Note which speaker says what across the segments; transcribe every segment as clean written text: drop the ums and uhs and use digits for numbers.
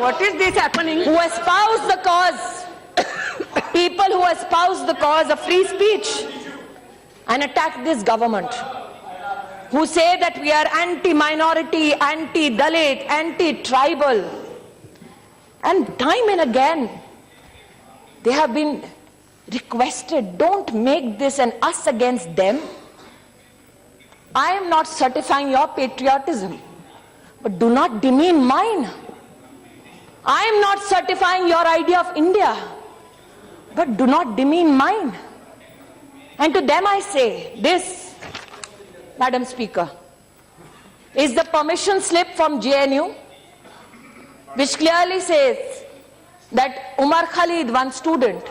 Speaker 1: What is this happening?
Speaker 2: who espouse the cause, people who espouse the cause of free speech and attack this government, who say that we are anti-minority, anti-Dalit, anti-tribal. And time and again, they have been requested, don't make this an us against them. I am not certifying your patriotism, but do not demean mine. I am not certifying your idea of India, but do not demean mine. And to them I say, this, Madam Speaker, is the permission slip from JNU, which clearly says that Umar Khalid, one student,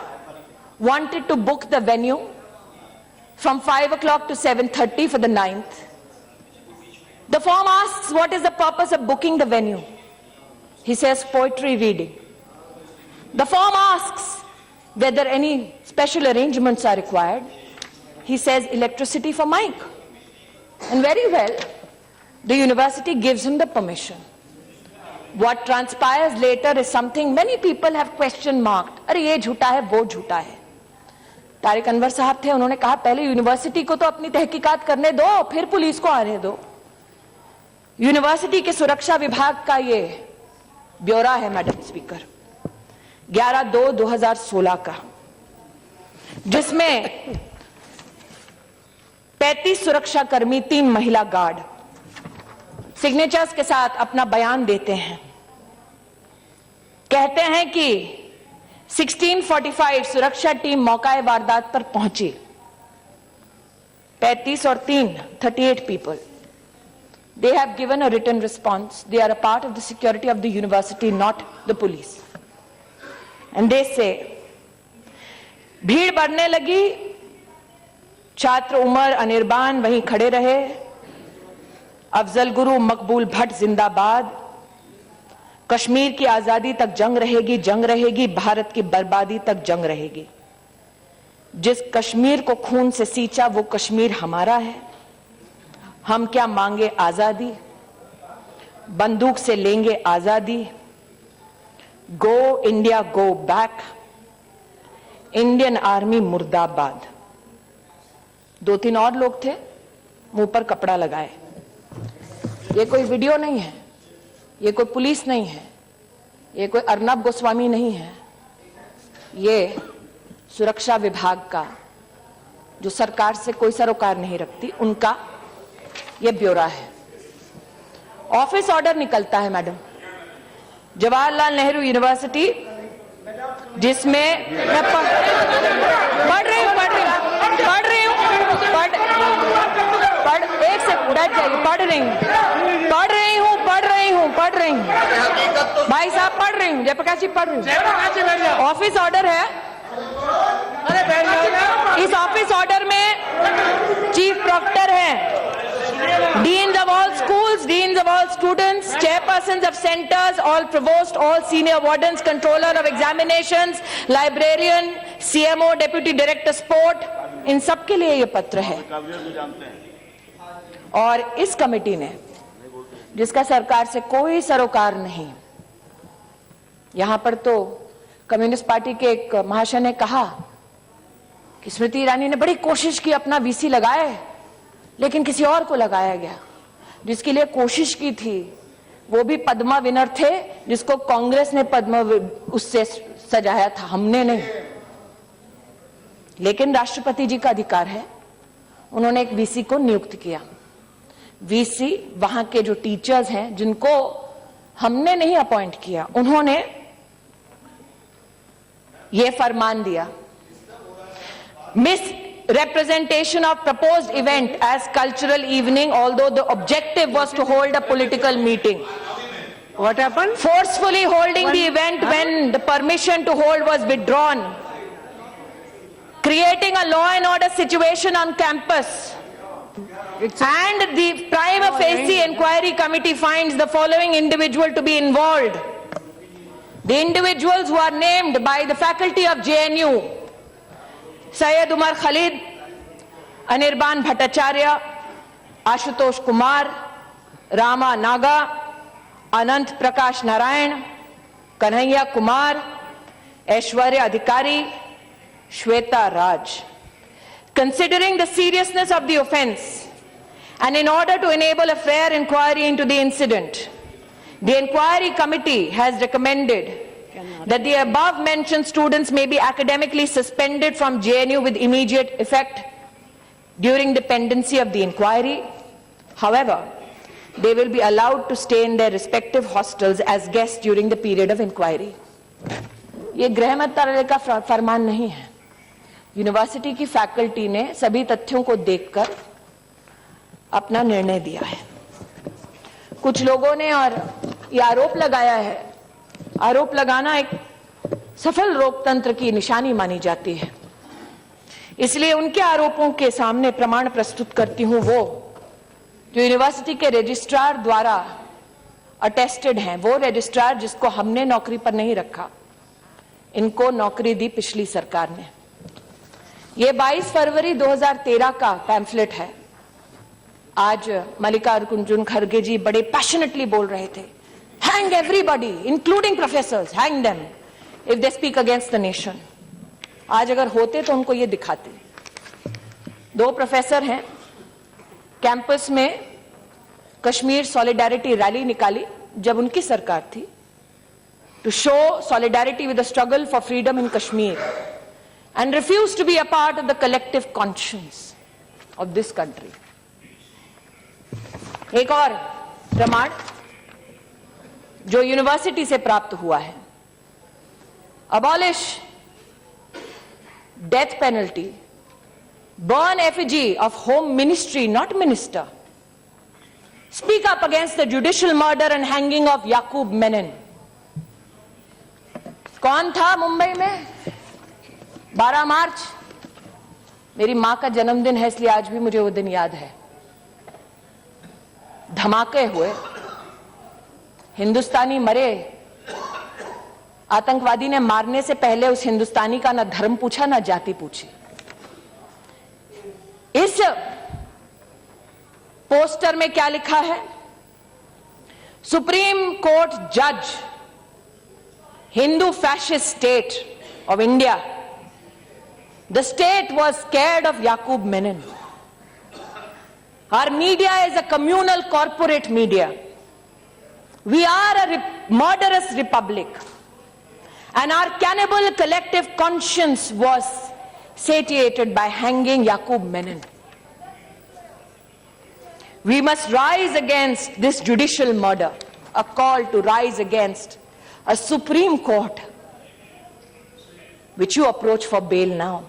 Speaker 2: wanted to book the venue from 5 o'clock to 7:30 for the 9th. The form asks, what is the purpose of booking the venue? He says, poetry reading. The form asks whether any special arrangements are required. He says, electricity for mic. And very well, the university gives him the permission. What transpires later is something many people have question marked. अरे ये झूठा है, वो झूठा है. तारिक अनवर साहब थे, उन्होंने कहा पहले यूनिवर्सिटी को तो अपनी तहकीकात करने दो, फिर पुलिस को आने दो. यूनिवर्सिटी के सुरक्षा विभाग का ये ब्यौरा है मैडम स्पीकर, 11/2/2016 का, जिसमें 35 सुरक्षाकर्मी, 3 महिला गार्ड सिग्नेचर्स के साथ अपना बयान देते हैं. कहते हैं कि 16:45 सुरक्षा टीम मौका वारदात पर पहुंची. 35 और 3, 38 people. They have given a written response. They are a part of the security of the university, not the police. And they say, भीड़ बढ़ने लगी, छात्र उमर अनिरबान वहीं खड़े रहे, अफजल गुरु मकबूल भट्ट जिंदाबाद, कश्मीर की आजादी तक जंग रहेगी, भारत की बर्बादी तक जंग रहेगी. जिस कश्मीर को खून से सींचा वो कश्मीर हमारा है. हम क्या मांगे आजादी, बंदूक से लेंगे आजादी. Go India go back, Indian army मुर्दाबाद. 2-3 और लोग थे, मुंह पर कपड़ा लगाए. ये कोई वीडियो नहीं है, ये कोई पुलिस नहीं है, ये कोई अर्नब गोस्वामी नहीं है. ये सुरक्षा विभाग का, जो सरकार से कोई सरोकार नहीं रखती, उनका ये ब्यौरा है. ऑफिस ऑर्डर निकलता है मैडम, जवाहरलाल नेहरू यूनिवर्सिटी, जिसमें मैं पढ़ रही हूं एक से बैठ जाइए. पढ़ रही हूं भाई साहब, पढ़ रही हूं. जयप्रकाश जी पढ़ रही हूं. ऑफिस ऑर्डर है. इस ऑफिस ऑर्डर में चीफ प्रोक्टर है, deans of all schools, deans of all students, chairpersons of centers, all provost, all senior wardens, controller of examinations, librarian, CMO, deputy director sport, इन सब के लिए ये पत्र है. और इस कमेटी ने, जिसका सरकार से कोई सरोकार नहीं, यहां पर तो कम्युनिस्ट पार्टी के एक महाशय ने कहा कि स्मृति ईरानी ने बड़ी कोशिश की, अपना वीसी लगाए, लेकिन किसी और को लगाया गया. जिसके लिए कोशिश की थी वो भी पद्मा विनर थे, जिसको कांग्रेस ने पद्मा उससे सजाया था, हमने नहीं. लेकिन राष्ट्रपति जी का अधिकार है, उन्होंने एक वीसी को नियुक्त किया. वीसी वहां के जो टीचर्स हैं, जिनको हमने नहीं अपॉइंट किया, उन्होंने ये फरमान दिया, misrepresentation of proposed event as cultural evening, although the objective was to hold a political meeting.
Speaker 1: What happened?
Speaker 2: Forcefully holding the event when the permission to hold was withdrawn. Creating a law and order situation on campus. And the prima facie inquiry committee finds the following individual to be involved. The individuals who are named by the faculty of JNU: Syed Umar Khalid, Anirban Bhattacharya, Ashutosh Kumar, Rama Naga, Anant Prakash Narayan, Kanhaiya Kumar, Aishwarya Adhikari, Shweta Raj. Considering the seriousness of the offence and in order to enable a fair inquiry into the incident, the inquiry committee has recommended that the above mentioned students may be academically suspended from JNU with immediate effect during the pendency of the inquiry. However, they will be allowed to stay in their respective hostels as guests during the period of inquiry. ये गृह मंत्रालय का फरमान नहीं है. University की faculty ने सभी तथ्यों को देखकर अपना निर्णय दिया है. कुछ लोगों ने और ये आरोप लगाया है. आरोप लगाना एक सफल लोकतंत्र की निशानी मानी जाती है. इसलिए उनके आरोपों के सामने प्रमाण प्रस्तुत करती हूं वो जो यूनिवर्सिटी के रजिस्ट्रार द्वारा अटेस्टेड हैं. वो रजिस्ट्रार जिसको हमने नौकरी पर नहीं रखा, इनको नौकरी दी पिछली सरकार ने. ये 22 फरवरी 2013 का पैम्फलेट है. आज मल्लिकार्जुन खड़गे जी बड़े पैशनेटली बोल रहे थे, hang everybody including professors, hang them if they speak against the nation. आज अगर होते तो उनको ये दिखाते. 2 प्रोफेसर हैं, कैंपस में कश्मीर सॉलिडारिटी रैली निकाली जब उनकी सरकार थी, to show solidarity with the struggle for freedom in Kashmir, and refused to be a part of the collective conscience of this country. एक और प्रमाण जो यूनिवर्सिटी से प्राप्त हुआ है, abolish death penalty, burn effigy of home ministry, not minister, speak up against the judicial murder and hanging of Yaqub Menon. कौन था मुंबई में? 12 मार्च मेरी मां का जन्मदिन है, इसलिए आज भी मुझे वो दिन याद है. धमाके हुए, हिंदुस्तानी मरे. आतंकवादी ने मारने से पहले उस हिंदुस्तानी का ना धर्म पूछा ना जाति पूछी. इस पोस्टर में क्या लिखा है? सुप्रीम कोर्ट जज, Hindu fascist state of India. The state was scared of Yaqub Menon. Our media is a communal corporate media. We are a murderous republic. And our cannibal collective conscience was satiated by hanging Yaqub Menon. We must rise against this judicial murder, a call to rise against a Supreme Court which you approach for bail now.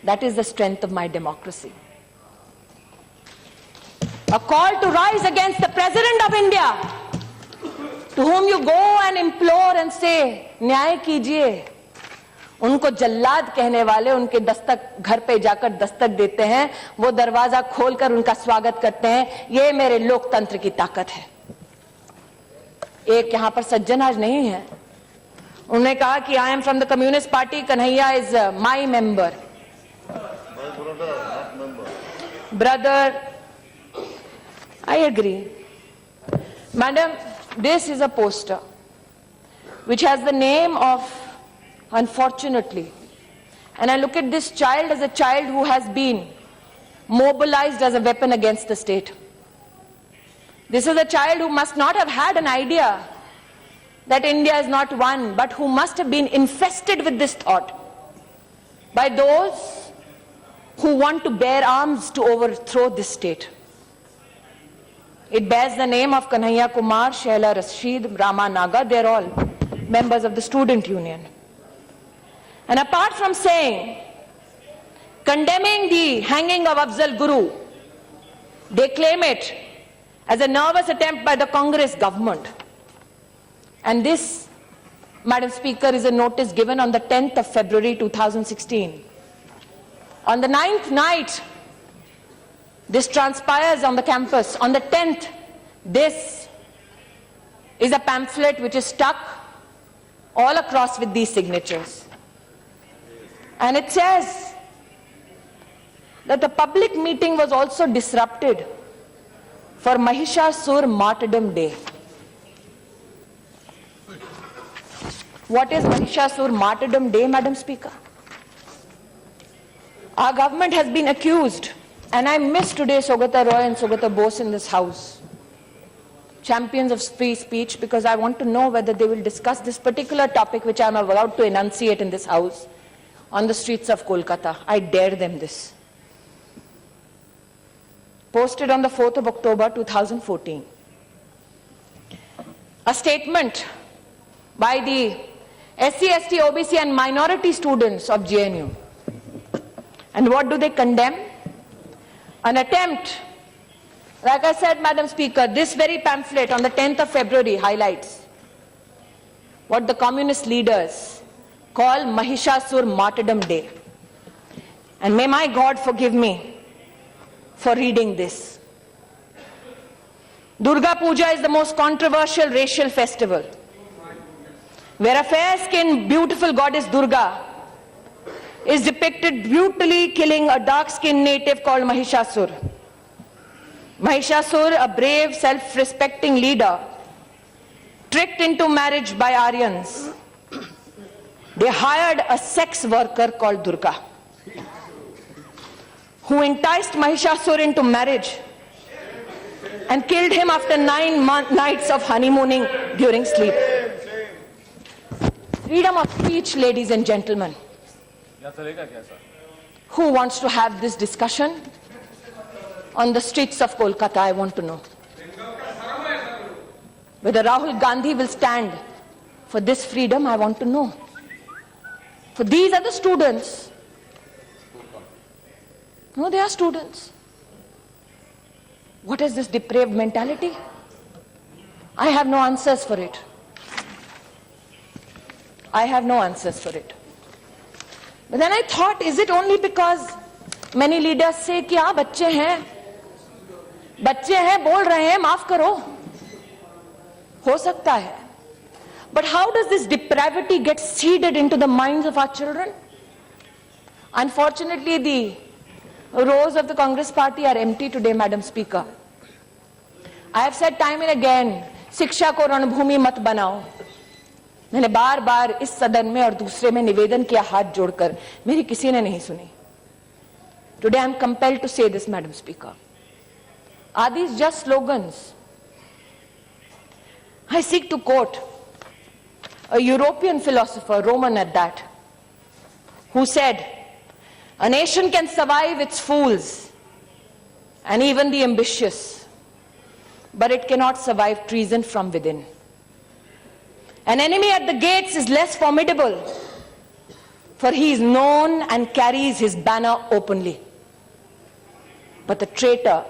Speaker 2: That is the strength of my democracy. A call to rise against the President of India, to whom you go and implore and say, न्याय कीजिए. उनको जल्लाद कहने वाले उनके दस्तक घर पे जाकर दस्तक देते हैं, वो दरवाजा खोलकर उनका स्वागत करते हैं. ये मेरे लोकतंत्र की ताकत है. एक यहां पर सज्जन आज नहीं है, उन्होंने कहा कि I am from the communist party, Kanhaiya is my member. Brother, I agree. Madam, this is a poster which has the name of, unfortunately, and I look at this child as a child who has been mobilized as a weapon against the state. This is a child who must not have had an idea that India is not one, but who must have been infested with this thought by those who want to bear arms to overthrow this state. It bears the name of Kanhaiya Kumar, Shaila Rashid, Rama Naga. They're all members of the student union. And apart from saying, condemning the hanging of Afzal Guru, they claim it as a nervous attempt by the Congress government. And this, Madam Speaker, is a notice given on the 10th of February 2016. On the 9th night, this transpires on the campus. On the 10th, this is a pamphlet which is stuck all across with these signatures. And it says that the public meeting was also disrupted for Mahishasur Martyrdom Day. What is Mahishasur Martyrdom Day, Madam Speaker? Our government has been accused, and I miss today Saugata Roy and Saugata Bose in this house, champions of free speech, because I want to know whether they will discuss this particular topic which I am about to enunciate in this house on the streets of Kolkata. I dare them this. Posted on the 4th of October 2014. A statement by the SC, ST, OBC and minority students of JNU. And what do they condemn? An attempt, like I said, Madam Speaker, this very pamphlet on the 10th of February highlights what the communist leaders call Mahishasur Martyrdom Day. And may my God forgive me for reading this. Durga Puja is the most controversial racial festival, where a fair-skinned, beautiful goddess Durga is depicted brutally killing a dark-skinned native called Mahishasur. Mahishasur, a brave, self-respecting leader, tricked into marriage by Aryans. They hired a sex worker called Durga, who enticed Mahishasur into marriage and killed him after 9 nights of honeymooning during sleep. Freedom of speech, ladies and gentlemen. Who wants to have this discussion on the streets of Kolkata? I want to know. Whether Rahul Gandhi will stand for this freedom, I want to know. For these are the students. No, they are students. What is this depraved mentality? I have no answers for it. I have no answers for it. But then I thought, is it only because many leaders say कि हाँ बच्चे हैं बोल रहे हैं माफ करो, हो सकता है. But how does this depravity get seeded into the minds of our children? Unfortunately, the rows of the Congress party are empty today, Madam Speaker. I have said time and again, शिक्षा को रणभूमि मत बनाओ. मैंने बार बार इस सदन में और दूसरे में निवेदन किया हाथ जोड़कर, मेरी किसी ने नहीं सुनी. Today I am compelled to say this, Madam Speaker. Are these just slogans? I seek to quote a European philosopher, Roman at that, who said, "A nation can survive its fools and even the ambitious, but it cannot survive treason from within. An enemy at the gates is less formidable, for he is known and carries his banner openly. But the traitor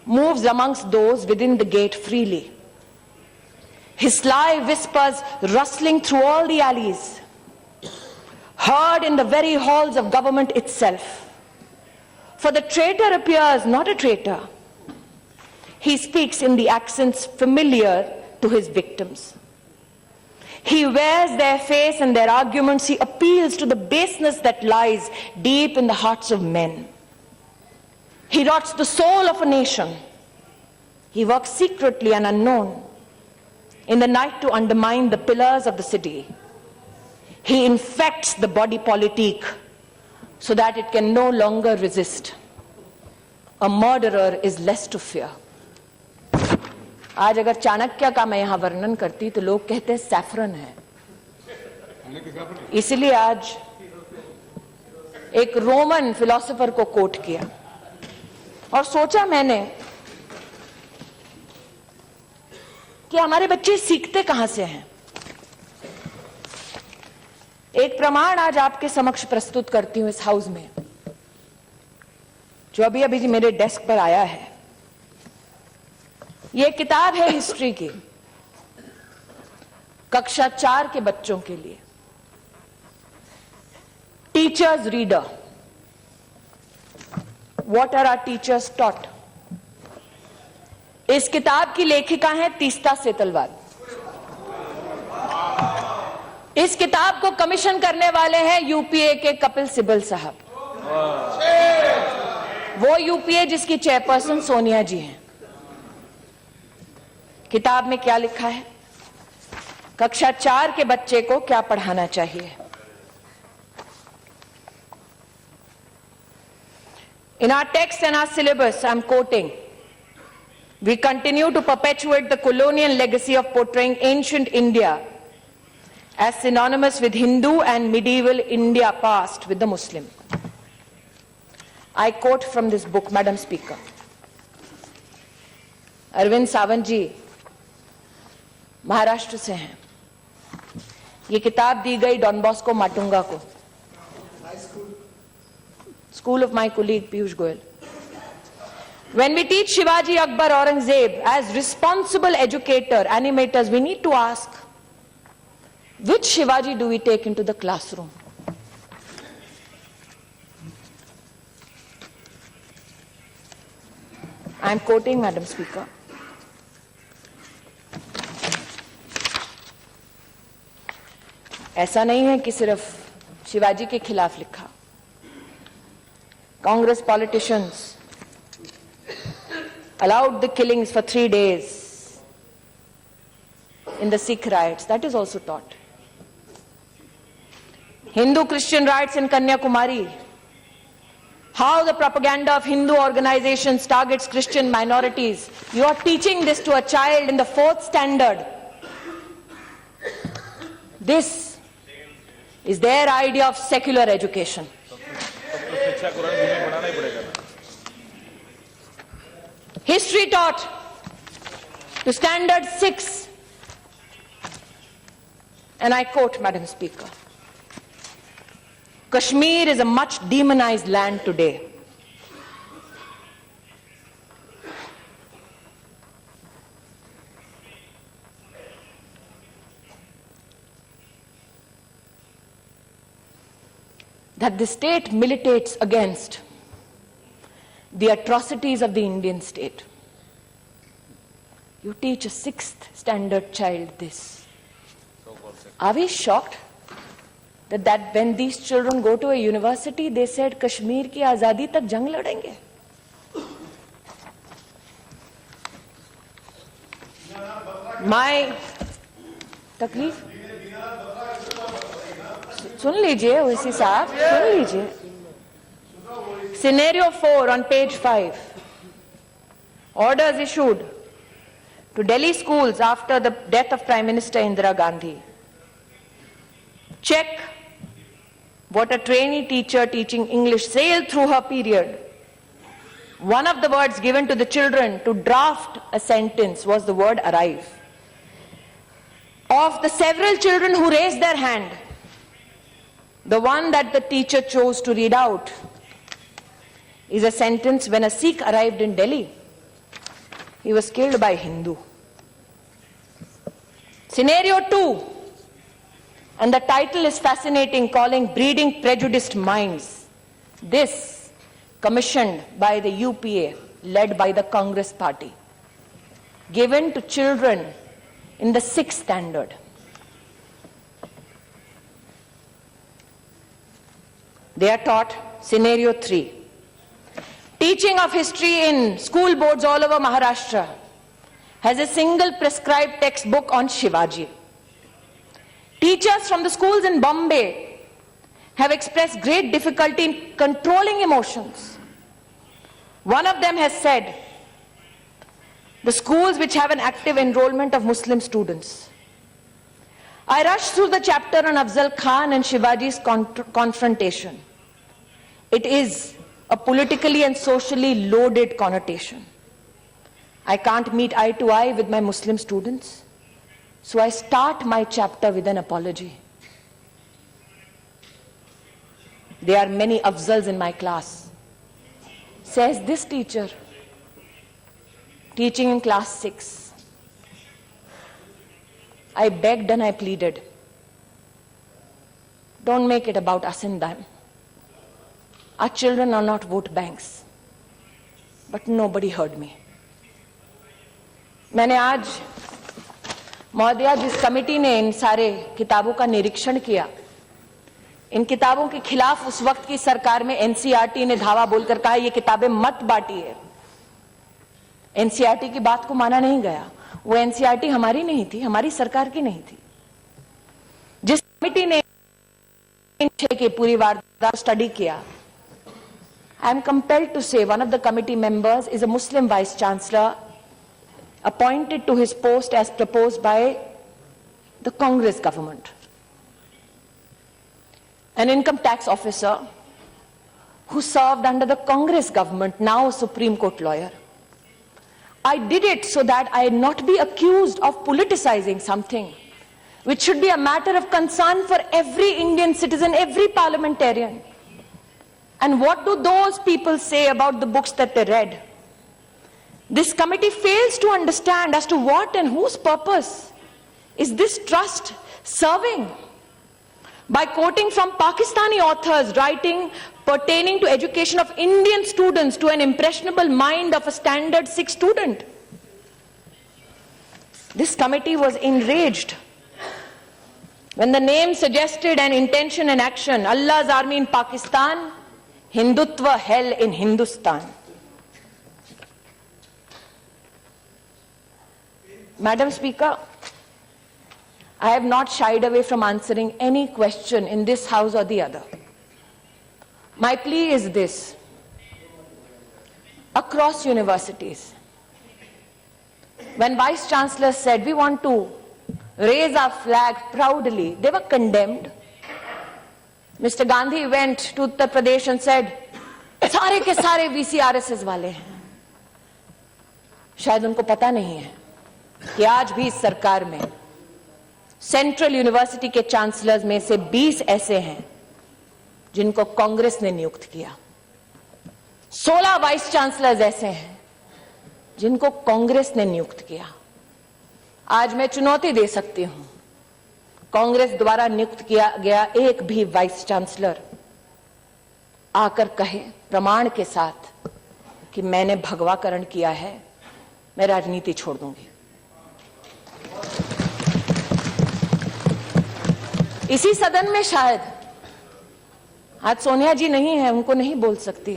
Speaker 2: moves amongst those within the gate freely. His sly whispers rustling through all the alleys, heard in the very halls of government itself. For the traitor appears not a traitor. He speaks in the accents familiar to his victims. He wears their face and their arguments. He appeals to the baseness that lies deep in the hearts of men. He rots the soul of a nation. He works secretly and unknown in the night to undermine the pillars of the city. He infects the body politic so that it can no longer resist. A murderer is less to fear." आज अगर चाणक्य का मैं यहां वर्णन करती तो लोग कहते सैफरन है. इसलिए आज एक रोमन फिलोसोफर को कोट किया और सोचा मैंने कि हमारे बच्चे सीखते कहां से हैं. एक प्रमाण आज आपके समक्ष प्रस्तुत करती हूं इस हाउस में, जो अभी अभी मेरे डेस्क पर आया है. ये किताब है हिस्ट्री की, कक्षा 4 के बच्चों के लिए. Teachers reader. What are our teachers taught. इस किताब की लेखिका है तीस्ता सेतलवाल. इस किताब को कमीशन करने वाले हैं यूपीए के कपिल सिब्बल साहब. वो यूपीए जिसकी चेयरपर्सन सोनिया जी हैं. किताब में क्या लिखा है? कक्षा 4 के बच्चे को क्या पढ़ाना चाहिए? In our text and our syllabus, I'm quoting, we continue to perpetuate the colonial legacy of portraying ancient India as synonymous with Hindu and medieval India past with the Muslim. I quote from this book, Madam Speaker. Arvind Sawant जी महाराष्ट्र से हैं. ये किताब दी गई don Bosco Matunga को, school of my colleague Piyush Goyal. When we teach Shivaji, Akbar, Aurangzeb as responsible educator, animators, we need to ask, which Shivaji do we take into the classroom? I am quoting, Madam Speaker. ऐसा नहीं है कि सिर्फ शिवाजी के खिलाफ लिखा. Congress politicians allowed the killings for 3 days in the Sikh riots. That is also taught. Hindu-Christian riots in Kanyakumari. How the propaganda of Hindu organizations targets Christian minorities. You are teaching this to a child in the 4th standard. This is their idea of secular education. History taught to standard 6. And I quote, Madam Speaker, Kashmir is a much demonized land today. That the state militates against the atrocities of the Indian state. You teach a 6th standard child this. Are we shocked that when these children go to a university, they said Kashmir ki azadi tak jang ladenge? My तकलीफ सुन लीजिए ओवैसी साहब, सुन लीजिए. Scenario 4 on page 5. Orders issued to Delhi schools after the death of Prime Minister Indira Gandhi. Check what a trainee teacher teaching English sailed through her period. One of the words given to the children to draft a sentence was the word arrive. Of the several children who raised their hand, the one that the teacher chose to read out is a sentence: when a Sikh arrived in Delhi, he was killed by a Hindu. Scenario 2, and the title is fascinating, calling Breeding Prejudiced Minds. This commissioned by the UPA, led by the Congress party, given to children in the 6th standard. They are taught scenario 3. Teaching of history in school boards all over Maharashtra has a single prescribed textbook on Shivaji. Teachers from the schools in Bombay have expressed great difficulty in controlling emotions. One of them has said, the schools which have an active enrollment of Muslim students. I rushed through the chapter on Afzal Khan and Shivaji's confrontation. It is a politically and socially loaded connotation. I can't meet eye to eye with my Muslim students, so I start my chapter with an apology. There are many Afzals in my class, says this teacher, teaching in class 6. I begged and I pleaded, don't make it about us and them. Our children are not vote banks. But nobody heard me. मैंने आज महोदया जिस committee ने इन सारे किताबों का निरीक्षण किया, इन किताबों के खिलाफ उस वक्त की सरकार में एनसीईआरटी ने धावा बोलकर कहा ये किताबें मत बांटिए. एनसीईआरटी की बात को माना नहीं गया. वो एनसीईआरटी हमारी नहीं थी, हमारी सरकार की नहीं थी. कमेटी ने की पूरी वारदात स्टडी किया. I am compelled to say one of the committee members is a Muslim vice chancellor appointed to his post as proposed by the Congress government. An income tax officer who served under the Congress government, now a Supreme Court lawyer. I did it so that I not be accused of politicizing something which should be a matter of concern for every Indian citizen, every parliamentarian. And what do those people say about the books that they read? This committee fails to understand as to what and whose purpose is this trust serving. By quoting from Pakistani authors writing pertaining to education of Indian students to an impressionable mind of a standard 6 student. This committee was enraged when the name suggested an intention and action, Allah's army in Pakistan, Hindutva hell in Hindustan. Madam Speaker, I have not shied away from answering any question in this house or the other. My plea is this. Across universities, when Vice Chancellor said we want to raise our flag proudly, they were condemned. Mr. Gandhi went to Uttar Pradesh and said, सारे के सारे VCRSS वाले हैं. शायद उनको पता नहीं है कि आज भी इस सरकार में सेंट्रल यूनिवर्सिटी के चांसलर्स में से 20 ऐसे हैं जिनको कांग्रेस ने नियुक्त किया. 16 वाइस चांसलर्स ऐसे हैं जिनको कांग्रेस ने नियुक्त किया. आज मैं चुनौती दे सकती हूं, कांग्रेस द्वारा नियुक्त किया गया एक भी वाइस चांसलर आकर कहे प्रमाण के साथ कि मैंने भगवाकरण किया है, मैं राजनीति छोड़ दूंगी. इसी सदन में शायद आज सोनिया जी नहीं है, उनको नहीं बोल सकती.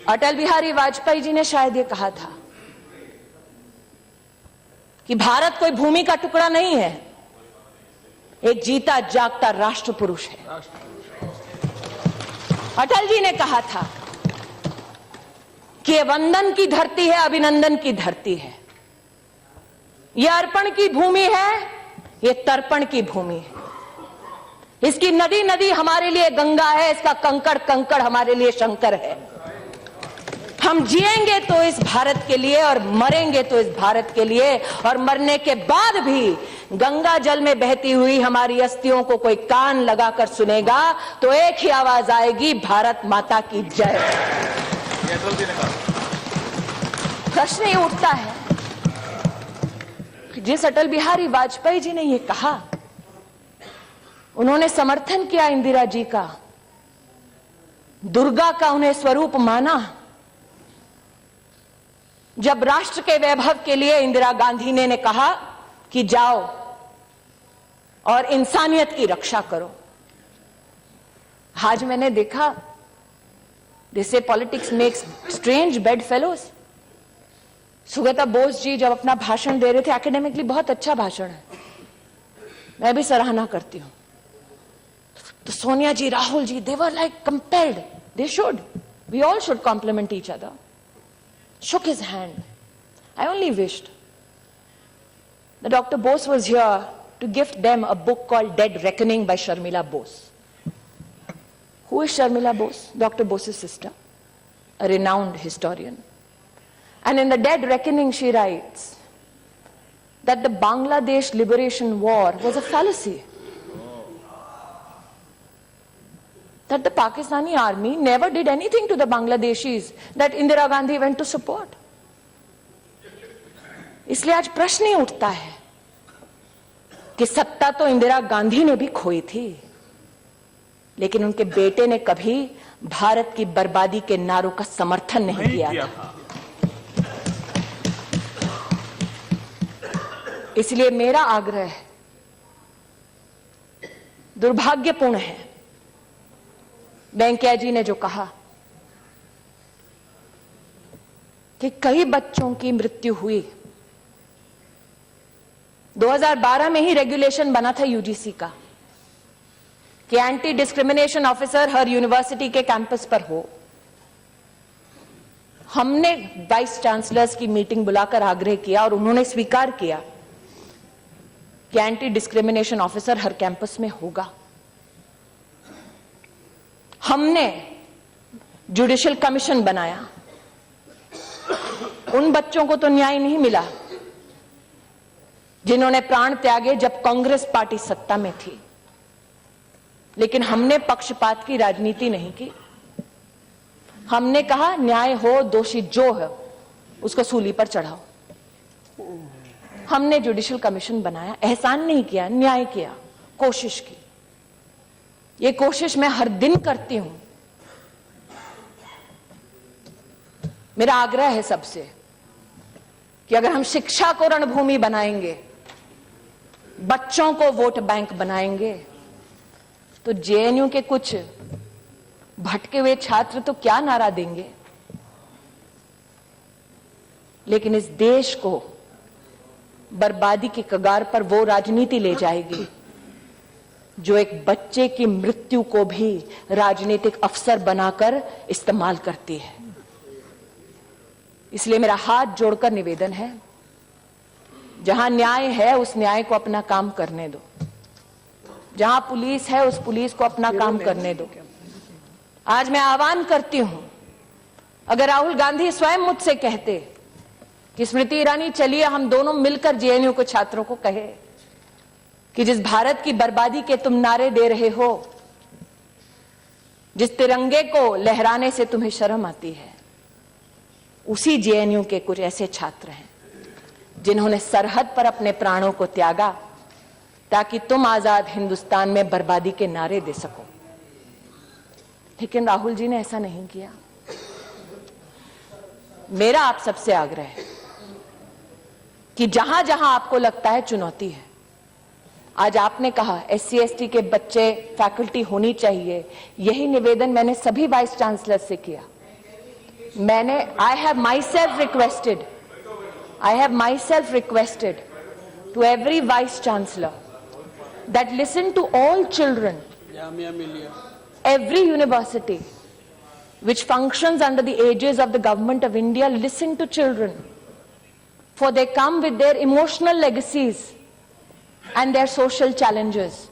Speaker 2: अटल बिहारी वाजपेयी जी ने शायद ये कहा था कि भारत कोई भूमि का टुकड़ा नहीं है, एक जीता जागता राष्ट्र पुरुष है. अटल जी ने कहा था कि ये वंदन की धरती है, अभिनंदन की धरती है, ये अर्पण की भूमि है, ये तर्पण की भूमि है. इसकी नदी नदी हमारे लिए गंगा है, इसका कंकड़ कंकड़ हमारे लिए शंकर है. हम जिएंगे तो इस भारत के लिए और मरेंगे तो इस भारत के लिए, और मरने के बाद भी गंगा जल में बहती हुई हमारी अस्थियों को कोई कान लगाकर सुनेगा तो एक ही आवाज आएगी, भारत माता की जय. प्रश्न ये उठता है कि जिस अटल बिहारी वाजपेयी जी ने ये कहा, उन्होंने समर्थन किया इंदिरा जी का, दुर्गा का उन्हें स्वरूप माना. जब राष्ट्र के वैभव के लिए इंदिरा गांधी ने कहा कि जाओ और इंसानियत की रक्षा करो. आज मैंने देखा, they say politics makes strange bedfellows. Sugata Bose ji जब अपना भाषण दे रहे थे, एकेडमिकली बहुत अच्छा भाषण है, मैं भी सराहना करती हूं, तो सोनिया जी, Rahul ji, they were like compelled, they should, we all should compliment each other, shook his hand. I only wished that Dr. Bose was here to gift them a book called Dead Reckoning by Sharmila Bose. Who is Sharmila Bose? Dr. Bose's sister, a renowned historian. And in the Dead Reckoning she writes that the Bangladesh Liberation War was a fallacy. That the Pakistani army never did anything to the Bangladeshis that Indira Gandhi went to support. इसलिए आज प्रश्न ही उठता है कि सत्ता तो इंदिरा गांधी ने भी खोई थी, लेकिन उनके बेटे ने कभी भारत की बर्बादी के नारों का समर्थन नहीं किया था. इसलिए मेरा आग्रह दुर्भाग्यपूर्ण है, वेंकैया जी ने जो कहा कि कई बच्चों की मृत्यु हुई, 2012 में ही रेगुलेशन बना था यूजीसी का कि एंटी डिस्क्रिमिनेशन ऑफिसर हर यूनिवर्सिटी के कैंपस पर हो। हमने वाइस चांसलर्स की मीटिंग बुलाकर आग्रह किया और उन्होंने स्वीकार किया कि एंटी डिस्क्रिमिनेशन ऑफिसर हर कैंपस में होगा। हमने जुडिशियल कमीशन बनाया। उन बच्चों को तो न्याय नहीं मिला जिन्होंने प्राण त्यागे जब कांग्रेस पार्टी सत्ता में थी, लेकिन हमने पक्षपात की राजनीति नहीं की। हमने कहा न्याय हो, दोषी जो है उसको सूली पर चढ़ाओ। हमने जुडिशियल कमीशन बनाया, एहसान नहीं किया, न्याय किया, कोशिश की। ये कोशिश मैं हर दिन करती हूं। मेरा आग्रह है सबसे कि अगर हम शिक्षा को रणभूमि बनाएंगे, बच्चों को वोट बैंक बनाएंगे, तो जेएनयू के कुछ भटके हुए छात्र तो क्या नारा देंगे, लेकिन इस देश को बर्बादी की कगार पर वो राजनीति ले जाएगी जो एक बच्चे की मृत्यु को भी राजनीतिक अवसर बनाकर इस्तेमाल करती है। इसलिए मेरा हाथ जोड़कर निवेदन है, जहां न्याय है उस न्याय को अपना काम करने दो, जहां पुलिस है उस पुलिस को अपना काम करने दो। आज मैं आह्वान करती हूं, अगर राहुल गांधी स्वयं मुझसे कहते कि स्मृति ईरानी चलिए हम दोनों मिलकर जेएनयू के छात्रों को कहे कि जिस भारत की बर्बादी के तुम नारे दे रहे हो, जिस तिरंगे को लहराने से तुम्हें शर्म आती है, उसी जेएनयू के कुछ ऐसे छात्र हैं जिन्होंने सरहद पर अपने प्राणों को त्यागा ताकि तुम आजाद हिंदुस्तान में बर्बादी के नारे दे सको। लेकिन राहुल जी ने ऐसा नहीं किया। मेरा आप सबसे आग्रह है कि जहां जहां आपको लगता है चुनौती है, आज आपने कहा SC ST के बच्चे फैकल्टी होनी चाहिए, यही निवेदन मैंने सभी वाइस चांसलर से किया। I have myself requested to every vice chancellor that listen to all children, every university which functions under the aegis of the government of India, listen to children, for they come with their emotional legacies and their social challenges,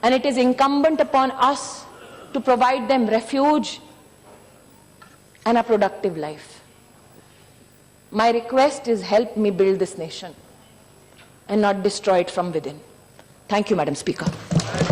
Speaker 2: and it is incumbent upon us to provide them refuge and a productive life. My request is, help me build this nation and not destroy it from within. Thank you, Madam Speaker.